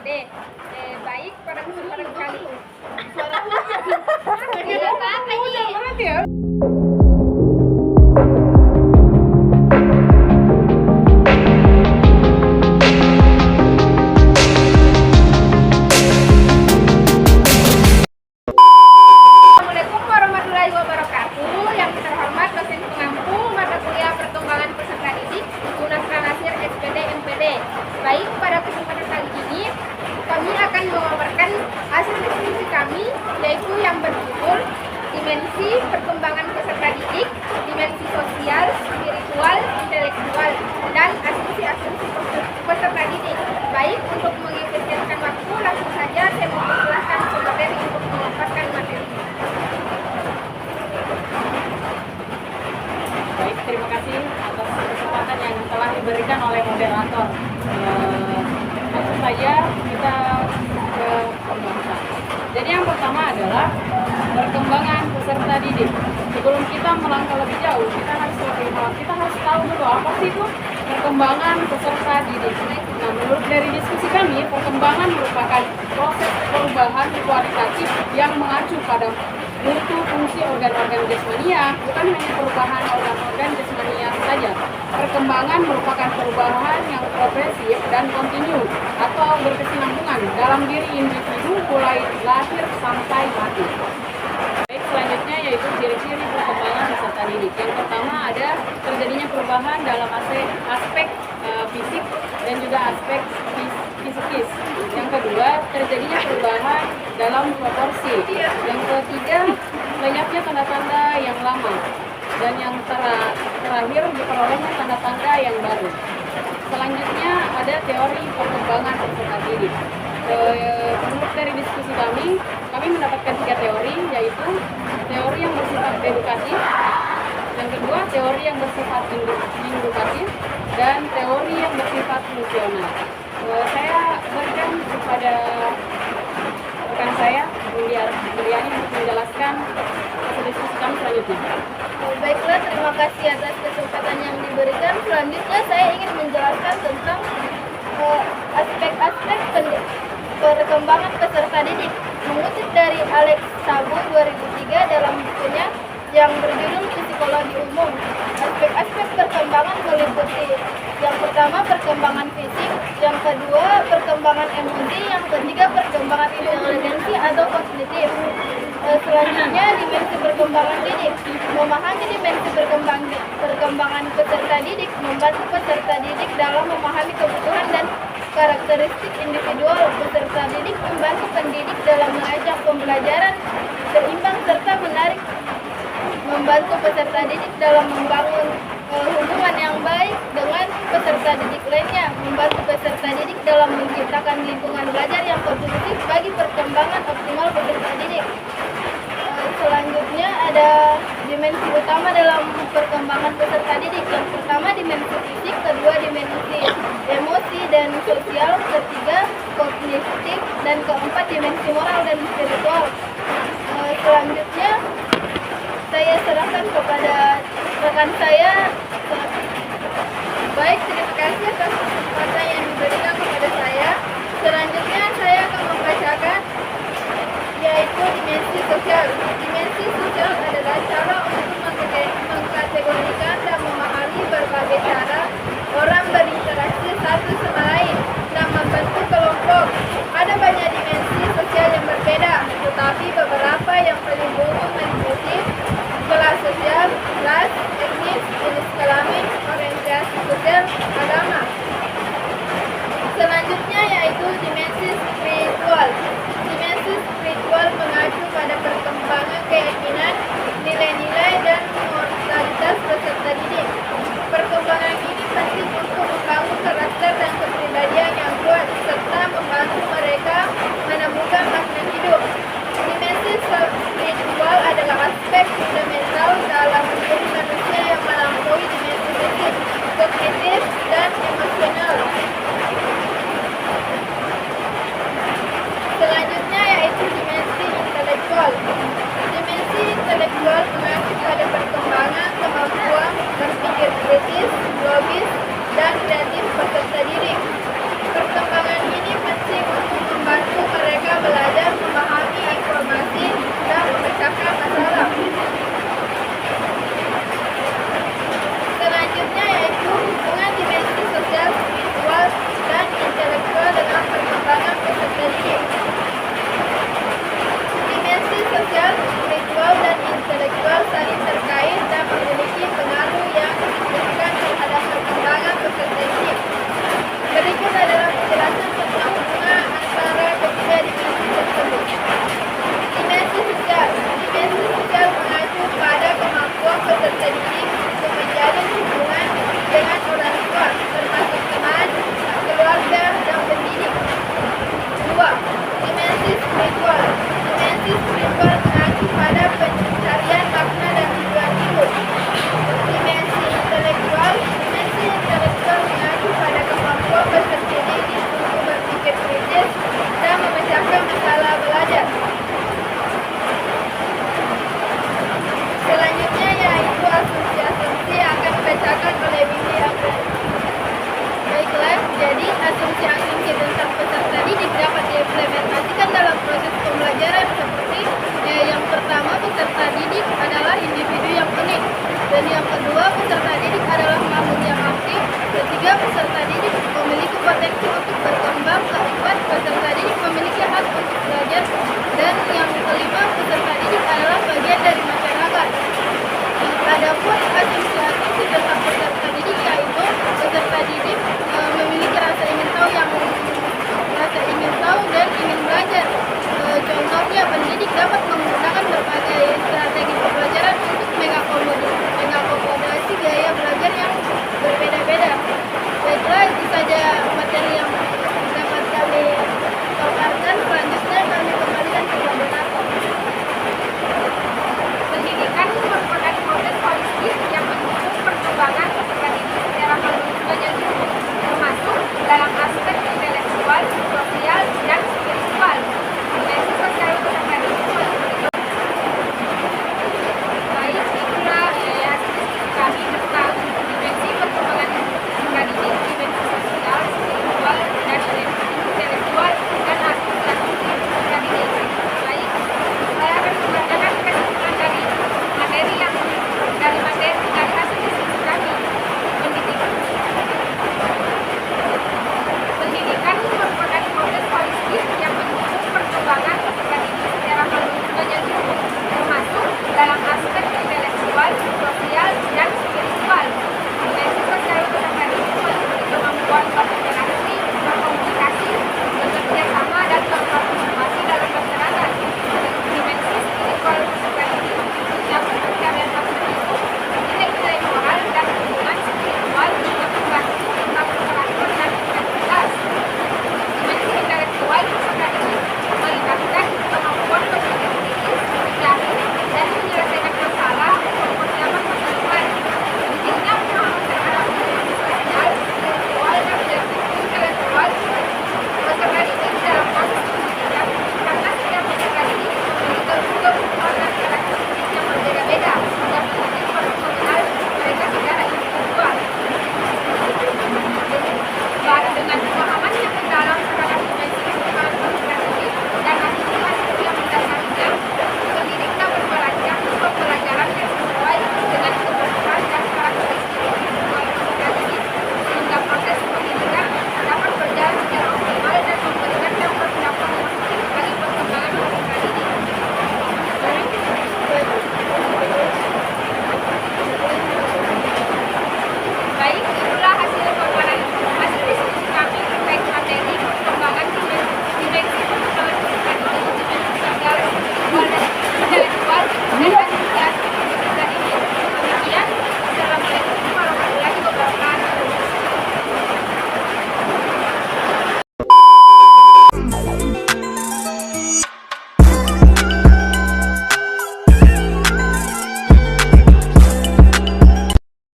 Baik pada kesempatan kali ini. Assalamualaikum warahmatullahi wabarakatuh. Yang terhormat dosen pengampu mata kuliah perkembangan peserta didik Unasra Nasir SPD MPD. Baik, pada kesempatan kali ini kami akan memaparkan hasil diskusi kami, yaitu yang berjudul dimensi perkembangan peserta didik, dimensi sosial, spiritual, intelektual, dan asumsi-asumsi peserta didik. Baik, untuk mengefisienkan waktu, langsung saja saya mempersilahkan materi untuk memaparkan materi. Baik, terima kasih atas kesempatan yang telah diberikan oleh moderator. Langsung saja kita ke pembahasan. Jadi yang pertama adalah perkembangan peserta didik. Sebelum kita melangkah lebih jauh, kita harus tahu dulu apa sih itu perkembangan peserta didik. Nah, menurut dari diskusi kami, perkembangan merupakan proses perubahan kualitatif yang mengacu pada mutu fungsi organ-organ jasmania, bukan hanya perubahan organ-organ jasmania saja. Perkembangan merupakan perubahan yang progresif dan kontinu atau berkesinambungan dalam diri individu mulai lahir sampai mati. Baik, selanjutnya yaitu ciri-ciri perkembangan peserta didik. Yang pertama ada terjadinya perubahan dalam aspek fisik dan juga aspek psikis. Yang kedua, terjadinya perubahan dalam proporsi. Yang ketiga, banyaknya tanda-tanda yang lama. Dan yang terakhir, diperolehnya tanda-tanda yang baru. Selanjutnya ada teori perkembangan peserta didik. Menurut dari diskusi kami mendapatkan 3 teori, yaitu teori yang bersifat edukatif, yang kedua teori yang bersifat indukatif, dan teori yang bersifat fungsional. Saya berikan kepada rekan saya, Buliani, untuk menjelaskan hasil diskusi kami selanjutnya. Baiklah, terima kasih atas kesempatan yang diberikan. Selanjutnya saya ingin menjelaskan tentang aspek-aspek perkembangan peserta didik. Mengutip dari Alex Sabu 2003 dalam bukunya yang berjudul Psikologi Umum, aspek-aspek perkembangan meliputi yang pertama perkembangan fisik, yang kedua perkembangan emosi, yang ketiga perkembangan inteligensi atau kognitif. Selanjutnya dimensi perkembangan didik. Memahami dimensi perkembangan peserta didik membantu peserta didik dalam memahami kebutuhan dan karakteristik individual peserta didik, membantu pendidik dalam mengajak pembelajaran seimbang serta menarik, membantu peserta didik dalam membangun hubungan yang baik dengan peserta didik lainnya, membantu peserta didik dalam menciptakan lingkungan belajar yang kondusif bagi perkembangan optimal peserta didik. Selanjutnya ada dimensi utama dalam perkembangan peserta didik. Yang pertama dimensi fisik, kedua dimensi emosi dan sosial, ketiga kognitif, dan keempat dimensi moral dan spiritual. Selanjutnya saya serahkan kepada rekan saya. Baik, terima kasih atas kesempatan yang diberikan kepada saya. Selanjutnya saya akan membacakan yaitu dimensi sosial. Dimensi sosial adalah cara untuk mengkategorikan dan memahami berbagai cara orang berinteraksi satu sama lain dan membentuk kelompok. Ada banyak dimensi sosial yang berbeda, tetapi beberapa yang paling umum meliputi kelas sosial, ras, etnis, jenis kelamin, orientasi sosial, agama. Selanjutnya yaitu dimensi peserta didik memiliki hak untuk belajar. Dan yang kelima, peserta didik adalah bagian dari masyarakat. Adapun asumsi-asumsi tentang peserta didik yaitu peserta didik memiliki rasa ingin tahu dan ingin belajar. Contohnya, pendidik dapat menggunakan berbagai strategi pembelajaran untuk mengakomodasi gaya belajar yang berbeda-beda. Baiklah, itu saja